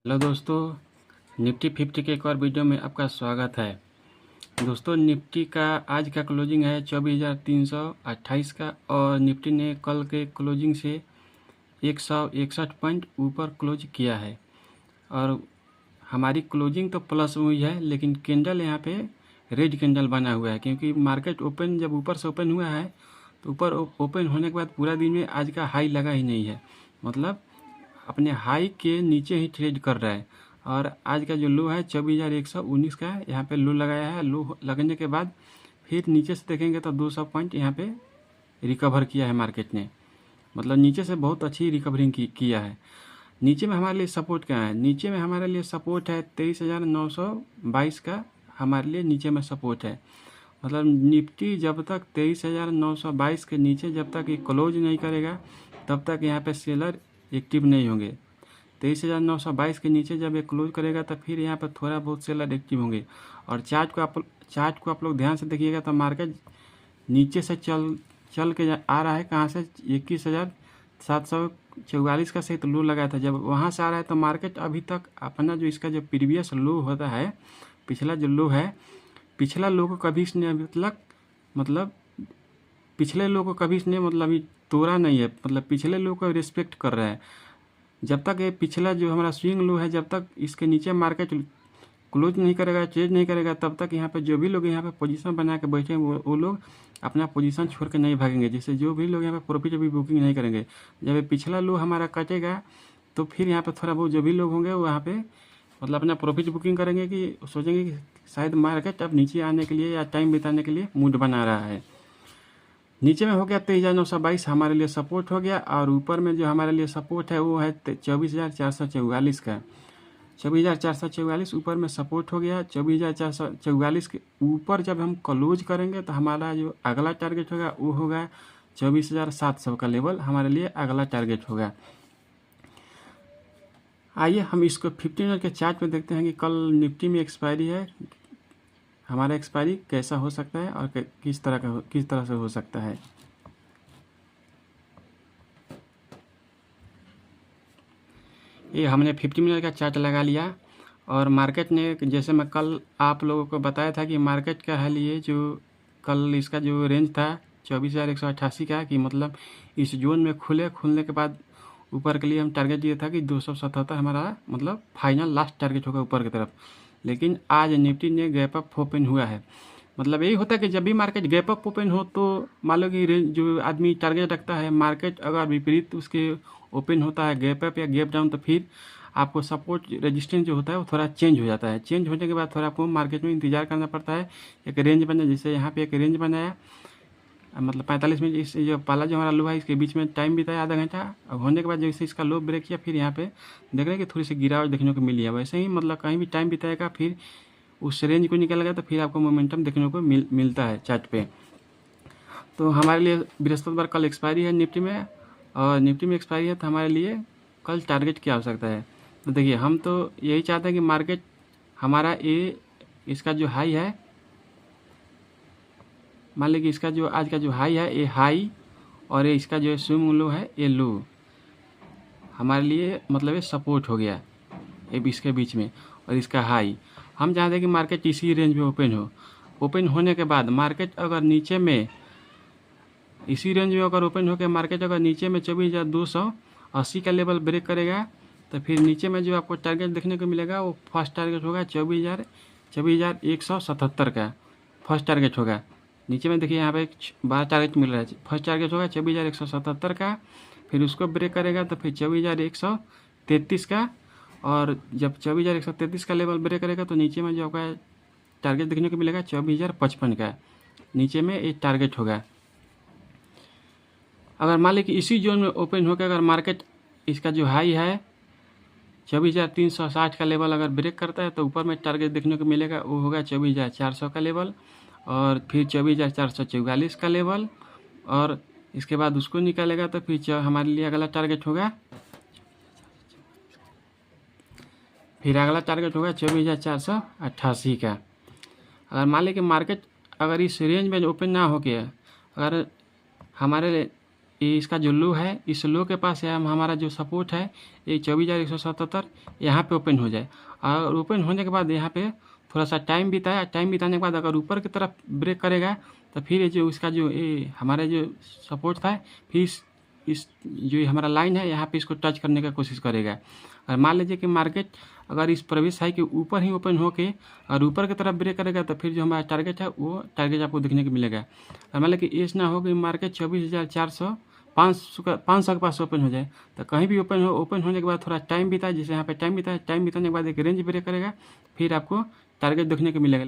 Hello दोस्तों, Nifty 50 के एक और वीडियो में आपका स्वागत है। दोस्तों, निफ्टी का आज का क्लोजिंग है 24,328 का और निफ्टी ने कल के क्लोजिंग से 161 पॉइंट ऊपर क्लोज किया है। और हमारी क्लोजिंग तो प्लस हुई है, लेकिन कैंडल यहाँ पे रेड कैंडल बना हुआ है, क्योंकि मार्केट ओपन जब ऊपर से ओपन हुआ है तो ऊपर ओपन होने के बाद पूरा दिन में आज का हाई लगा ही नहीं है, मतलब अपने हाई के नीचे ही ट्रेड कर रहा है। और आज का जो लो है 24,119 का यहाँ पे लो लगाया है। लो लगने के बाद फिर नीचे से देखेंगे तो 200 पॉइंट यहाँ पे रिकवर किया है मार्केट ने, मतलब नीचे से बहुत अच्छी रिकवरिंग किया है। नीचे में हमारे लिए सपोर्ट क्या है? नीचे में हमारे लिए सपोर्ट है 23,922 का, हमारे लिए नीचे में सपोर्ट है। मतलब निफ्टी जब तक 23,922 के नीचे जब तक ये क्लोज नहीं करेगा तब तक यहाँ पे सेलर एक्टिव नहीं होंगे। 23,922 के नीचे जब ये क्लोज करेगा तो फिर यहाँ पर थोड़ा बहुत सेलर एक्टिव होंगे। और चार्ट को आप लोग ध्यान से देखिएगा तो मार्केट नीचे से चल के आ रहा है। कहाँ से? 21,744 का सहित लो लगाया था। जब वहाँ से आ रहा है तो मार्केट अभी तक अपना जो इसका जो प्रीवियस लो होता है, पिछला जो लो है, पिछला लो को कभी इसने अभी तक मतलब पिछले लो को कभी इसने मतलब अभी तोड़ा नहीं है, मतलब पिछले लो को रिस्पेक्ट कर रहा है। जब तक ये पिछला जो हमारा स्विंग लो है, जब तक इसके नीचे मार्केट क्लोज नहीं करेगा, ट्रेड नहीं करेगा, तब तक यहाँ पे जो भी लोग यहाँ पे पोजीशन बना के बैठे हैं वो लोग अपना पोजीशन छोड़ के नहीं भागेंगे। जैसे जो भी लोग यहाँ पे प्रॉफिट अभी बुकिंग नहीं करेंगे, जब ये पिछला लो हमारा कटेगा तो फिर यहाँ पे थोड़ा बहुत जो भी लोग होंगे वो यहाँ पे मतलब अपना प्रॉफिट बुकिंग करेंगे कि सोचेंगे कि शायद मार्केट अब नीचे आने के लिए या टाइम बिताने के लिए मूड बना रहा है। नीचे में हो गया 23,922 हमारे लिए सपोर्ट हो गया। और ऊपर में जो हमारे लिए सपोर्ट है वो है 24,444 का। 24,444 ऊपर में सपोर्ट हो गया। 24,444 के ऊपर जब हम क्लोज करेंगे तो हमारा जो अगला टारगेट होगा वो होगा 24,700 का लेवल हमारे लिए अगला टारगेट होगा। आइए हम इसको 15 मिनट के चार्ट में देखते हैं कि कल निफ्टी में एक्सपायरी है, हमारा एक्सपायरी कैसा हो सकता है और किस तरह से हो सकता है। ये हमने 50 मिनट का चार्ट लगा लिया और मार्केट ने, जैसे मैं कल आप लोगों को बताया था कि मार्केट का है लिए जो कल इसका जो रेंज था 24,188 का, कि मतलब इस जोन में खुलने के बाद ऊपर के लिए हम टारगेट दिया था कि 277 हमारा मतलब फाइनल लास्ट टारगेट होगा ऊपर की तरफ। लेकिन आज निफ्टी ने गैप अप ओपन हुआ है। मतलब यही होता है कि जब भी मार्केट गैप अप ओपन हो तो मान लो कि जो आदमी टारगेट रखता है, मार्केट अगर विपरीत उसके ओपन होता है गैप अप या गैप डाउन, तो फिर आपको सपोर्ट रेजिस्टेंस जो होता है वो थोड़ा चेंज हो जाता है। चेंज होने के बाद थोड़ा आपको मार्केट में इंतजार करना पड़ता है। एक रेंज बना, जैसे यहाँ पे एक रेंज बनाया, मतलब 45 मिनट इस जो पहला जो हमारा लो है इसके बीच में टाइम बिताया आधा घंटा। अब होने के बाद जैसे इसका लो ब्रेक किया, फिर यहाँ पे देख रहे हैं कि थोड़ी सी गिरावट देखने को मिली है। वैसे ही मतलब कहीं भी टाइम बिताएगा फिर उस रेंज को निकलेगा तो फिर आपको मोमेंटम देखने को मिलता है चार्ट पे। तो हमारे लिए बृहस्पतिवार कल एक्सपायरी है निफ्टी में, और निफ्टी में एक्सपायरी है तो हमारे लिए कल टारगेट क्या हो सकता है। तो देखिए, हम तो यही चाहते हैं कि मार्केट हमारा ये इसका जो हाई है, मान लीजिए इसका जो आज का जो हाई है ये हाई, और ये इसका जो स्विंग लो है ये लो हमारे लिए मतलब ये सपोर्ट हो गया ये इसके बीच में, और इसका हाई। हम चाहते हैं कि मार्केट इसी रेंज में ओपन हो। ओपन होने के बाद मार्केट अगर नीचे में इसी रेंज में अगर ओपन होकर मार्केट अगर नीचे में 24,280 का लेवल ब्रेक करेगा तो फिर नीचे में जो आपको टारगेट देखने को मिलेगा वो फर्स्ट टारगेट होगा 24,177 का फर्स्ट टारगेट होगा। नीचे में देखिए यहाँ पे 12 टारगेट मिल रहा है। फर्स्ट टारगेट होगा 24,177 का, फिर उसको ब्रेक करेगा तो फिर 24,133 का, और जब 24,133 का लेवल ब्रेक करेगा तो नीचे में जो आपका टारगेट देखने को मिलेगा 24,055 का, नीचे में एक टारगेट होगा। अगर मान लीजिए कि इसी जोन में ओपन होकर अगर मार्केट इसका जो हाई है 24,360 का लेवल अगर ब्रेक करता है तो ऊपर में टारगेट देखने को मिलेगा वो होगा 24,400 का लेवल, और फिर 24,444 का लेवल, और इसके बाद उसको निकालेगा तो फिर हमारे लिए अगला टारगेट होगा 24,488 का। अगर मान लीजिए कि मार्केट अगर इस रेंज में ओपन ना हो के अगर हमारे ये इसका जो लो है, इस लो के पास है हमारा जो सपोर्ट है ये 24,177 यहाँ पे ओपन हो जाए। और ओपन होने के बाद यहाँ पे थोड़ा सा टाइम बिताया, टाइम बिताने के बाद अगर ऊपर की तरफ ब्रेक करेगा तो फिर ये जो इसका जो ये हमारा जो सपोर्ट था, फिर इस जो ये हमारा लाइन है यहाँ पे इसको टच करने का कोशिश करेगा। और मान लीजिए कि मार्केट अगर इस प्रवेश हाई के ऊपर ही ओपन होके और ऊपर की तरफ ब्रेक करेगा तो फिर जो हमारा टारगेट है वो टारगेट आपको देखने को मिलेगा। और मान लीजिए कि ऐसा ना हो कि मार्केट 24,400 500 के पास ओपन हो जाए, तो कहीं भी ओपन हो, ओपन होने के बाद थोड़ा टाइम बिताए, जैसे यहाँ पे टाइम बिताने के बाद एक रेंज ब्रेक करेगा, फिर आपको टारगेट देखने को मिलेगा।